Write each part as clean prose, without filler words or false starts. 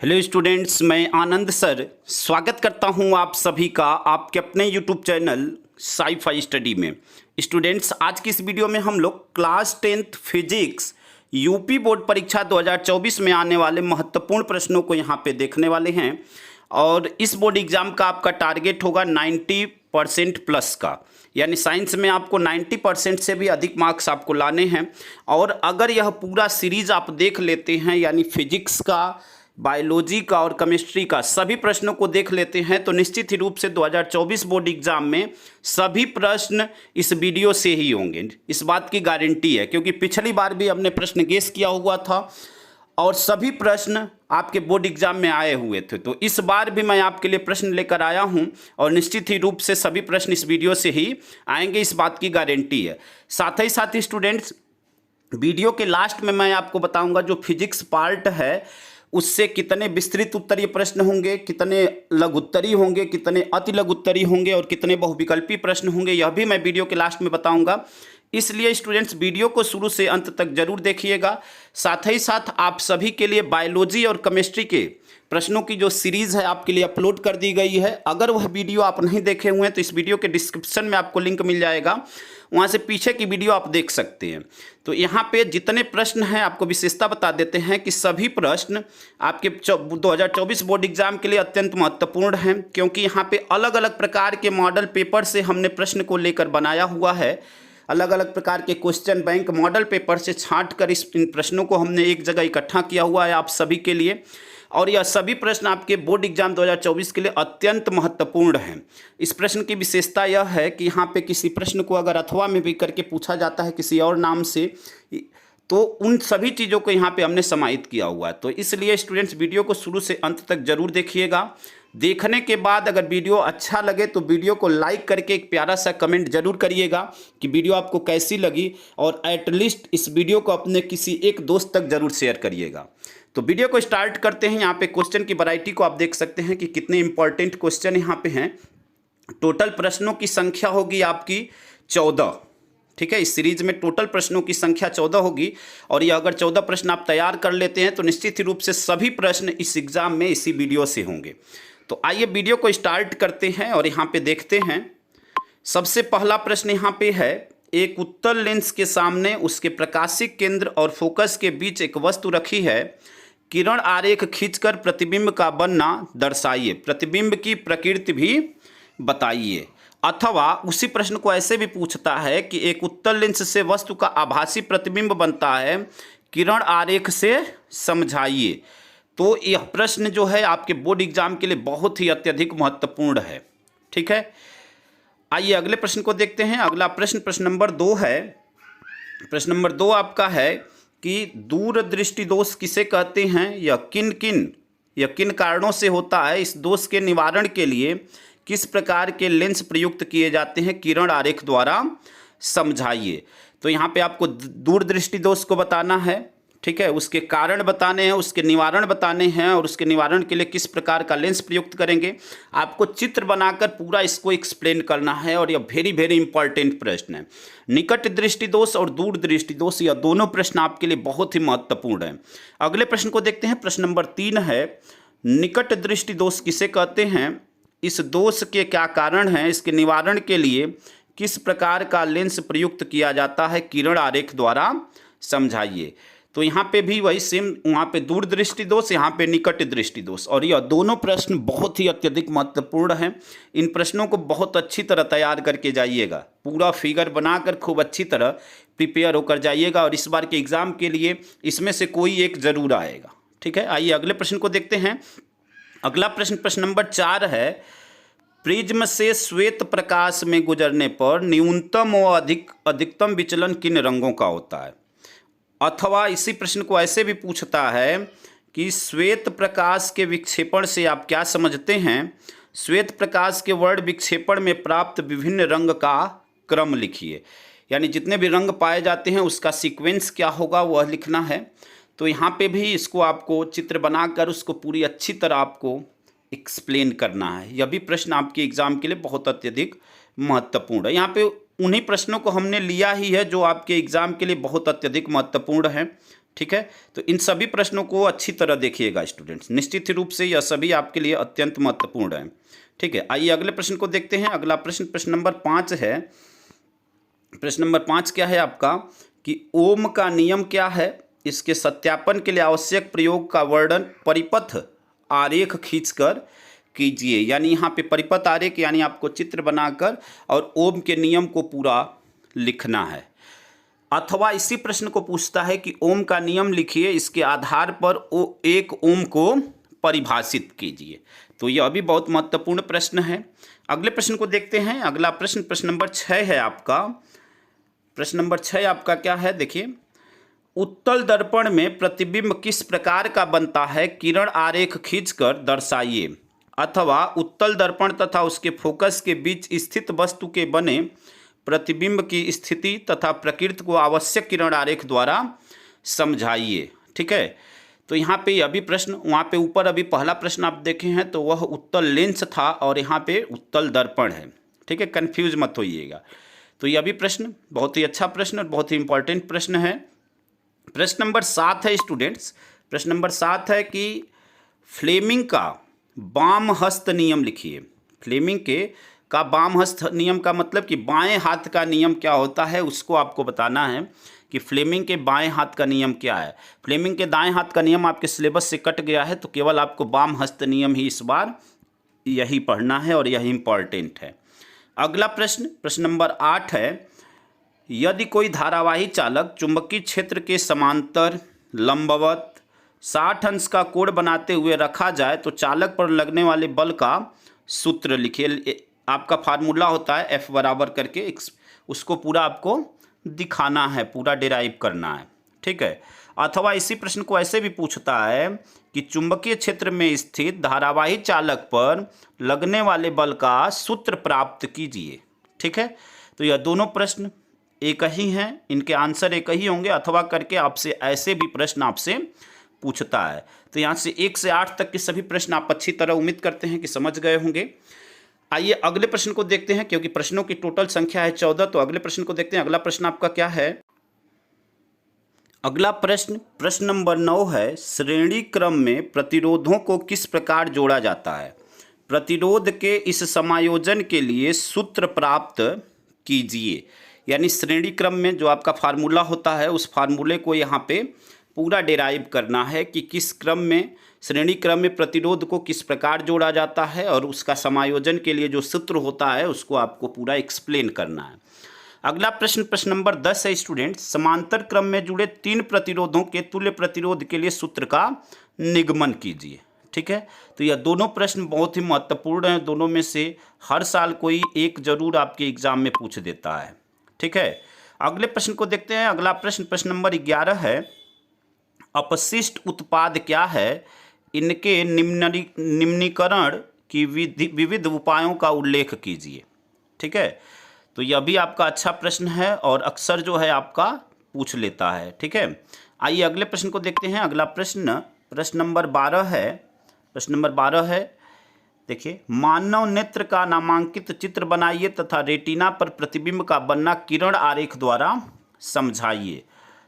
Hello students, मैं आनंद sir स्वागत करता हूं आप सभी का आपके अपने YouTube channel sci fi study में। स्टूडेंट्स, आज की इस वीडियो में हम लोग class 10th physics UP board परीक्षा 2024 में आने वाले महत्वपूर्ण प्रश्नों को यहां पे देखने वाले हैं। और इस बोर्ड एग्जाम का आपका टारगेट होगा 90% प्लस का, यानी साइंस में आपको 90% से भी अधिक मार्क्स आपको लाने हैं। और अगर यह पूरा सीरीज आप देख लेते हैं, यानी फिजिक्स का, बायोलॉजी का और केमिस्ट्री का सभी प्रश्नों को देख लेते हैं, तो निश्चित ही रूप से 2024 बोर्ड एग्जाम में सभी प्रश्न इस वीडियो से ही होंगे। इस बात की गारंटी है, क्योंकि पिछली बार भी हमने प्रश्न गेस किया हुआ था और सभी प्रश्न आपके बोर्ड एग्जाम में आए हुए थे। तो इस बार भी मैं आपके लिए प्रश्न लेकर आया हूं और निश्चित ही रूप से सभी प्रश्न इस वीडियो से ही आएंगे, इस बात की गारंटी है। साथ ही स्टूडेंट्स, वीडियो के लास्ट में मैं आपको बताऊंगा जो फिजिक्स पार्ट है उससे कितने विस्तृत उत्तरीय प्रश्न होंगे, कितने लघु उत्तरीय होंगे, कितने अति लघु उत्तरीय होंगे और कितने बहुविकल्पी प्रश्न होंगे, यह भी मैं वीडियो के लास्ट में बताऊंगा। इसलिए स्टूडेंट्स, वीडियो को शुरू से अंत तक जरूर देखिएगा। साथ ही साथ आप सभी के लिए बायोलॉजी और केमिस्ट्री के प्रश्नों की जो सीरीज़ है आपके लिए अपलोड कर दी गई है। अगर वह वीडियो आप नहीं देखे हुए हैं तो इस वीडियो के डिस्क्रिप्शन में आपको लिंक मिल जाएगा, वहाँ से पीछे की वीडियो आप देख सकते हैं। तो यहाँ पे जितने प्रश्न हैं आपको विशेषता बता देते हैं कि सभी प्रश्न आपके 2024 बोर्ड एग्जाम के लिए अत्यंत महत्वपूर्ण हैं, क्योंकि यहाँ पे अलग अलग प्रकार के मॉडल पेपर से हमने प्रश्न को लेकर बनाया हुआ है। अलग अलग प्रकार के क्वेश्चन बैंक मॉडल पेपर से छांट कर इन प्रश्नों को हमने एक जगह इकट्ठा किया हुआ है आप सभी के लिए। और यह सभी प्रश्न आपके बोर्ड एग्जाम 2024 के लिए अत्यंत महत्वपूर्ण हैं। इस प्रश्न की विशेषता यह है कि यहाँ पे किसी प्रश्न को अगर अथवा में भी करके पूछा जाता है किसी और नाम से, तो उन सभी चीज़ों को यहाँ पे हमने समाहित किया हुआ है। तो इसलिए स्टूडेंट्स, वीडियो को शुरू से अंत तक जरूर देखिएगा। देखने के बाद अगर वीडियो अच्छा लगे तो वीडियो को लाइक करके एक प्यारा सा कमेंट जरूर करिएगा कि वीडियो आपको कैसी लगी, और एटलीस्ट इस वीडियो को अपने किसी एक दोस्त तक जरूर शेयर करिएगा। तो वीडियो को स्टार्ट करते हैं। यहाँ पे क्वेश्चन की वैरायटी को आप देख सकते हैं कि कितने इंपॉर्टेंट क्वेश्चन यहाँ पे हैं। टोटल प्रश्नों की संख्या होगी आपकी 14। ठीक है, इस सीरीज में टोटल प्रश्नों की संख्या 14 होगी। और ये अगर 14 प्रश्न आप तैयार कर लेते हैं तो निश्चित ही रूप से सभी प्रश्न इस एग्जाम में इसी वीडियो से होंगे। तो आइए वीडियो को स्टार्ट करते हैं और यहाँ पे देखते हैं। सबसे पहला प्रश्न यहाँ पे है, एक उत्तल लेंस के सामने उसके प्रकाशिक केंद्र और फोकस के बीच एक वस्तु रखी है। किरण आरेख खींचकर प्रतिबिंब का बनना दर्शाइए, प्रतिबिंब की प्रकृति भी बताइए। अथवा उसी प्रश्न को ऐसे भी पूछता है कि एक उत्तल लेंस से वस्तु का आभासी प्रतिबिंब बनता है, किरण आरेख से समझाइए। तो यह प्रश्न जो है आपके बोर्ड एग्जाम के लिए बहुत ही अत्यधिक महत्वपूर्ण है। ठीक है, आइए अगले प्रश्न को देखते हैं। अगला प्रश्न नंबर 2 है। प्रश्न नंबर 2 आपका है कि दूरदृष्टि दोष किसे कहते हैं, यह किन कारणों से होता है, इस दोष के निवारण के लिए किस प्रकार के लेंस प्रयुक्त किए जाते हैं, किरण आरेख द्वारा समझाइए। तो यहाँ पे आपको दूरदृष्टि दोष को बताना है। ठीक है, उसके कारण बताने हैं, उसके निवारण बताने हैं, और उसके निवारण के लिए किस प्रकार का लेंस प्रयुक्त करेंगे। आपको चित्र बनाकर पूरा इसको एक्सप्लेन करना है, और यह वेरी इंपॉर्टेंट प्रश्न है। निकट दृष्टि दोष और दूर दृष्टि दोष, यह दोनों प्रश्न आपके लिए बहुत ही महत्वपूर्ण है। अगले प्रश्न को देखते हैं। प्रश्न नंबर 3 है, निकट दृष्टि दोष किसे कहते हैं, इस दोष के क्या कारण हैं, इसके निवारण के लिए किस प्रकार का लेंस प्रयुक्त किया जाता है, किरण आरेख द्वारा समझाइए। तो यहाँ पे भी वही सेम, वहाँ पे दूर दृष्टि दोष, यहाँ पे निकट दृष्टि दोष, और यह दोनों प्रश्न बहुत ही अत्यधिक महत्वपूर्ण हैं। इन प्रश्नों को बहुत अच्छी तरह तैयार करके जाइएगा, पूरा फिगर बनाकर खूब अच्छी तरह प्रिपेयर होकर जाइएगा, और इस बार के एग्ज़ाम के लिए इसमें से कोई एक जरूर आएगा। ठीक है, आइए अगले प्रश्न को देखते हैं। अगला प्रश्न नंबर 4 है, प्रिज्म से श्वेत प्रकाश में गुजरने पर न्यूनतम व अधिकतम विचलन किन रंगों का होता है। अथवा इसी प्रश्न को ऐसे भी पूछता है कि श्वेत प्रकाश के विक्षेपण से आप क्या समझते हैं, श्वेत प्रकाश के वर्ण विक्षेपण में प्राप्त विभिन्न रंग का क्रम लिखिए। यानी जितने भी रंग पाए जाते हैं उसका सीक्वेंस क्या होगा वह लिखना है। तो यहाँ पे भी इसको आपको चित्र बनाकर उसको पूरी अच्छी तरह आपको एक्सप्लेन करना है। यह भी प्रश्न आपके एग्जाम के लिए बहुत अत्यधिक महत्वपूर्ण है। यहाँ पे उन्हीं प्रश्नों को हमने लिया ही है जो आपके एग्जाम के लिए बहुत अत्यधिक महत्वपूर्ण है। ठीक है, तो इन सभी प्रश्नों को अच्छी तरह देखिएगा स्टूडेंट्स, निश्चित रूप से यह सभी आपके लिए अत्यंत महत्वपूर्ण है। ठीक है, आइए अगले प्रश्न को देखते हैं। अगला प्रश्न प्रश्न नंबर 5 है। प्रश्न नंबर 5 क्या है आपका कि ओम का नियम क्या है, इसके सत्यापन के लिए आवश्यक प्रयोग का वर्णन परिपथ आरेख खींचकर कीजिए। यानी यहाँ पे परिपथ आरेख यानी आपको चित्र बनाकर और ओम के नियम को पूरा लिखना है। अथवा इसी प्रश्न को पूछता है कि ओम का नियम लिखिए, इसके आधार पर एक ओम को परिभाषित कीजिए। तो यह भी बहुत महत्वपूर्ण प्रश्न है। अगले प्रश्न को देखते हैं। अगला प्रश्न प्रश्न नंबर 6 है आपका। प्रश्न नंबर 6 आपका क्या है, देखिए, उत्तल दर्पण में प्रतिबिंब किस प्रकार का बनता है, किरण आरेख खींचकर दर्शाइए। अथवा उत्तल दर्पण तथा उसके फोकस के बीच स्थित वस्तु के बने प्रतिबिंब की स्थिति तथा प्रकृति को आवश्यक किरण आरेख द्वारा समझाइए। ठीक है, तो यहाँ पे अभी प्रश्न, वहाँ पे ऊपर अभी पहला प्रश्न आप देखे हैं तो वह उत्तल लेंस था और यहाँ पे उत्तल दर्पण है। ठीक है, कंफ्यूज मत होइएगा। तो यह भी प्रश्न बहुत ही अच्छा प्रश्न और बहुत ही इंपॉर्टेंट प्रश्न है। प्रश्न नंबर 7 है स्टूडेंट्स। प्रश्न नंबर 7 है कि फ्लेमिंग का बाम हस्त नियम लिखिए। फ्लेमिंग का बाम हस्त नियम का मतलब कि बाएं हाथ का नियम क्या होता है उसको आपको बताना है कि फ्लेमिंग के बाएं हाथ का नियम क्या है। फ्लेमिंग के दाएं हाथ का नियम आपके सिलेबस से कट गया है, तो केवल आपको बाम हस्त नियम ही इस बार यही पढ़ना है और यही इंपॉर्टेंट है। अगला प्रश्न प्रश्न नंबर 8 है। यदि कोई धारावाही चालक चुंबकीय क्षेत्र के समांतर लंबवत 60 अंश का कोण बनाते हुए रखा जाए तो चालक पर लगने वाले बल का सूत्र लिखिए। आपका फार्मूला होता है F बराबर करके, उसको पूरा आपको दिखाना है, पूरा डिराइव करना है। ठीक है, अथवा इसी प्रश्न को ऐसे भी पूछता है कि चुंबकीय क्षेत्र में स्थित धारावाही चालक पर लगने वाले बल का सूत्र प्राप्त कीजिए। ठीक है, तो यह दोनों प्रश्न एक ही हैं, इनके आंसर एक ही होंगे। अथवा करके आपसे ऐसे भी प्रश्न आपसे पूछता है। तो यहाँ से 1 से 8 तक के सभी प्रश्न आप अच्छी तरह उम्मीद करते हैं कि समझ गए होंगे। आइए अगले प्रश्न को देखते हैं, क्योंकि प्रश्नों की टोटल संख्या है 14। तो अगले प्रश्न को देखते हैं। अगला प्रश्न आपका क्या है। अगला प्रश्न प्रश्न नंबर 9 है। श्रेणी क्रम में प्रतिरोधों को किस प्रकार जोड़ा जाता है। प्रतिरोध के इस समायोजन के लिए सूत्र प्राप्त कीजिए। यानी श्रेणी क्रम में जो आपका फार्मूला होता है उस फार्मूले को यहाँ पे पूरा डिराइव करना है कि किस क्रम में, श्रेणी क्रम में प्रतिरोध को किस प्रकार जोड़ा जाता है और उसका समायोजन के लिए जो सूत्र होता है उसको आपको पूरा एक्सप्लेन करना है। अगला प्रश्न प्रश्न नंबर 10 है स्टूडेंट। समांतर क्रम में जुड़े 3 प्रतिरोधों के तुल्य प्रतिरोध के लिए सूत्र का निगमन कीजिए। ठीक है, तो यह दोनों प्रश्न बहुत ही महत्वपूर्ण हैं। दोनों में से हर साल कोई एक जरूर आपके एग्जाम में पूछ देता है। ठीक है, अगले प्रश्न को देखते हैं। अगला प्रश्न प्रश्न नंबर 11 है। अपशिष्ट उत्पाद क्या है, इनके निम्नीकरण की विविध उपायों का उल्लेख कीजिए। ठीक है, तो यह भी आपका अच्छा प्रश्न है और अक्सर जो है आपका पूछ लेता है। ठीक है, आइए अगले प्रश्न को देखते हैं। अगला प्रश्न प्रश्न नंबर 12 है। प्रश्न नंबर 12 है, देखिए, मानव नेत्र का नामांकित चित्र बनाइए तथा रेटिना पर प्रतिबिंब का बनना किरण आरेख द्वारा समझाइए।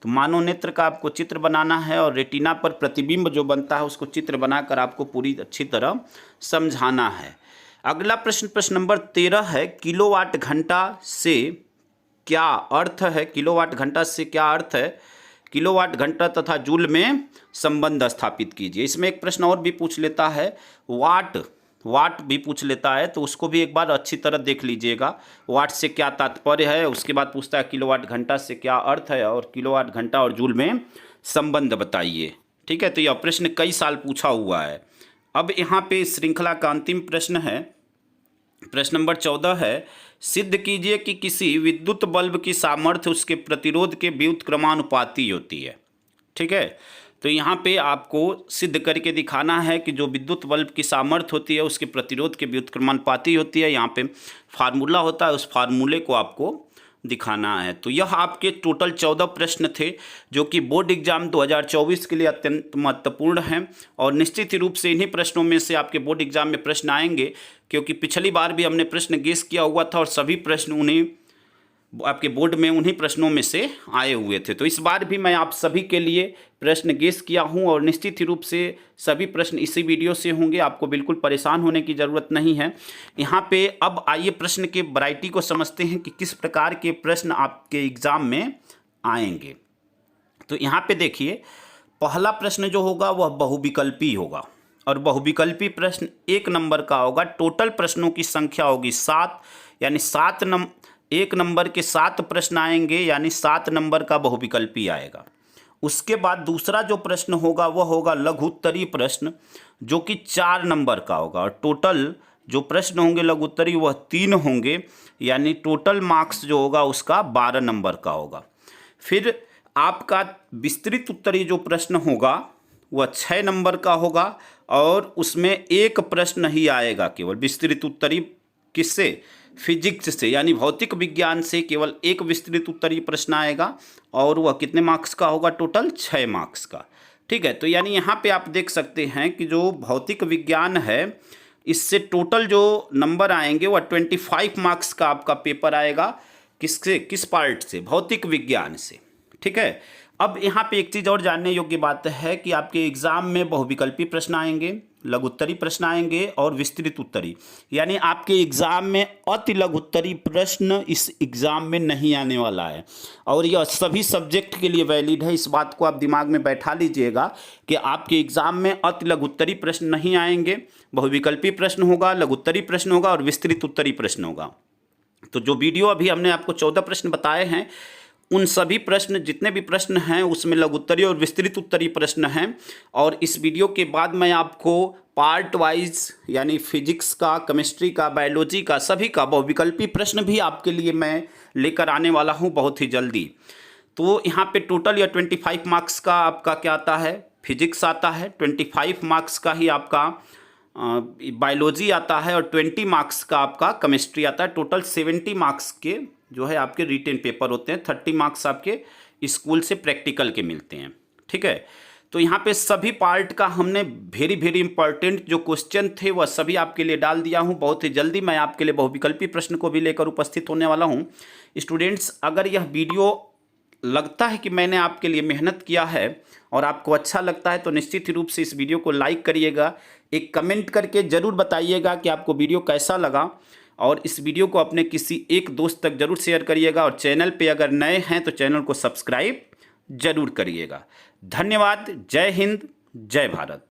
तो मानव नेत्र का आपको चित्र बनाना है और रेटिना पर प्रतिबिंब जो बनता है उसको चित्र बनाकर आपको पूरी अच्छी तरह समझाना है। अगला प्रश्न प्रश्न नंबर 13 है। किलोवाट घंटा से क्या अर्थ है। किलोवाट घंटा से क्या अर्थ है। किलोवाट घंटा तथा जूल में संबंध स्थापित कीजिए। इसमें एक प्रश्न और भी पूछ लेता है, वाट भी पूछ लेता है, तो उसको भी एक बार अच्छी तरह देख लीजिएगा। वाट से क्या तात्पर्य है, उसके बाद पूछता है किलोवाट घंटा से क्या अर्थ है और किलोवाट घंटा और जूल में संबंध बताइए। ठीक है, तो यह प्रश्न कई साल पूछा हुआ है। अब यहाँ पे श्रृंखला का अंतिम प्रश्न है। प्रश्न नंबर 14 है। सिद्ध कीजिए कि किसी विद्युत बल्ब की सामर्थ्य उसके प्रतिरोध के व्युत्क्रमानुपाती होती है। ठीक है, तो यहाँ पे आपको सिद्ध करके दिखाना है कि जो विद्युत बल्ब की सामर्थ्य होती है उसके प्रतिरोध के व्युत्क्रमानुपाती होती है। यहाँ पे फार्मूला होता है, उस फार्मूले को आपको दिखाना है। तो यह आपके टोटल 14 प्रश्न थे जो कि बोर्ड एग्जाम 2024 के लिए अत्यंत महत्वपूर्ण हैं और निश्चित ही रूप से इन्हीं प्रश्नों में से आपके बोर्ड एग्जाम में प्रश्न आएंगे, क्योंकि पिछली बार भी हमने प्रश्न गेस किया हुआ था और सभी प्रश्न उन्हीं आपके बोर्ड में उन्हीं प्रश्नों में से आए हुए थे। तो इस बार भी मैं आप सभी के लिए प्रश्न गेस किया हूं और निश्चित ही रूप से सभी प्रश्न इसी वीडियो से होंगे, आपको बिल्कुल परेशान होने की ज़रूरत नहीं है। यहाँ पे अब आइए प्रश्न के वैरायटी को समझते हैं कि किस प्रकार के प्रश्न आपके एग्ज़ाम में आएंगे। तो यहाँ पे देखिए, पहला प्रश्न जो होगा वह बहुविकल्पी होगा और बहुविकल्पी प्रश्न 1 नंबर का होगा। टोटल प्रश्नों की संख्या होगी 7, यानी 1 नंबर के 7 प्रश्न आएंगे, यानी 7 नंबर का बहुविकल्पी आएगा। उसके बाद दूसरा जो प्रश्न होगा वह होगा लघु उत्तरीय प्रश्न, जो कि 4 नंबर का होगा और टोटल जो प्रश्न होंगे लघु उत्तरीय वह 3 होंगे, यानी टोटल मार्क्स जो होगा उसका 12 नंबर का होगा। फिर आपका विस्तृत उत्तरीय जो प्रश्न होगा वह 6 नंबर का होगा और उसमें एक प्रश्न ही आएगा केवल। विस्तृत उत्तरीय किससे? फिजिक्स से, यानी भौतिक विज्ञान से केवल एक विस्तृत उत्तरीय प्रश्न आएगा और वह कितने मार्क्स का होगा? टोटल 6 मार्क्स का। ठीक है, तो यानी यहाँ पे आप देख सकते हैं कि जो भौतिक विज्ञान है इससे टोटल जो नंबर आएंगे वह 25 मार्क्स का आपका पेपर आएगा। किससे? किस पार्ट से? भौतिक विज्ञान से। ठीक है, अब यहाँ पे एक चीज़ और जानने योग्य बात है कि आपके एग्जाम में बहुविकल्पी प्रश्न आएंगे, लघु उत्तरीय प्रश्न आएंगे और विस्तृत उत्तरीय, यानी आपके एग्जाम में अति लघु उत्तरीय प्रश्न इस एग्जाम में नहीं आने वाला है और यह सभी सब्जेक्ट के लिए वैलिड है। इस बात को आप दिमाग में बैठा लीजिएगा कि आपके एग्जाम में अति लघु उत्तरीय प्रश्न नहीं आएंगे, बहुविकल्पी प्रश्न होगा, लघु उत्तरीय प्रश्न होगा और विस्तृत उत्तरीय प्रश्न होगा। तो जो वीडियो अभी हमने आपको 14 प्रश्न बताए हैं, उन सभी प्रश्न, जितने भी प्रश्न हैं उसमें लघु उत्तरीय और विस्तृत उत्तरीय प्रश्न हैं। और इस वीडियो के बाद मैं आपको पार्ट वाइज, यानी फिजिक्स का, केमिस्ट्री का, बायोलॉजी का, सभी का बहुविकल्पी प्रश्न भी आपके लिए मैं लेकर आने वाला हूं बहुत ही जल्दी। तो यहाँ पे टोटल या 25 मार्क्स का आपका क्या आता है? फिजिक्स आता है। 25 मार्क्स का ही आपका बायोलॉजी आता है और 20 मार्क्स का आपका केमिस्ट्री आता है। टोटल 70 मार्क्स के जो है आपके रिटेन पेपर होते हैं। 30 मार्क्स आपके स्कूल से प्रैक्टिकल के मिलते हैं। ठीक है, तो यहाँ पे सभी पार्ट का हमने वेरी वेरी इंपॉर्टेंट जो क्वेश्चन थे वह सभी आपके लिए डाल दिया हूँ। बहुत ही जल्दी मैं आपके लिए बहुविकल्पी प्रश्न को भी लेकर उपस्थित होने वाला हूँ। स्टूडेंट्स, अगर यह वीडियो लगता है कि मैंने आपके लिए मेहनत किया है और आपको अच्छा लगता है तो निश्चित ही रूप से इस वीडियो को लाइक करिएगा। एक कमेंट करके ज़रूर बताइएगा कि आपको वीडियो कैसा लगा और इस वीडियो को अपने किसी एक दोस्त तक जरूर शेयर करिएगा और चैनल पे अगर नए हैं तो चैनल को सब्सक्राइब जरूर करिएगा। धन्यवाद। जय हिंद, जय भारत।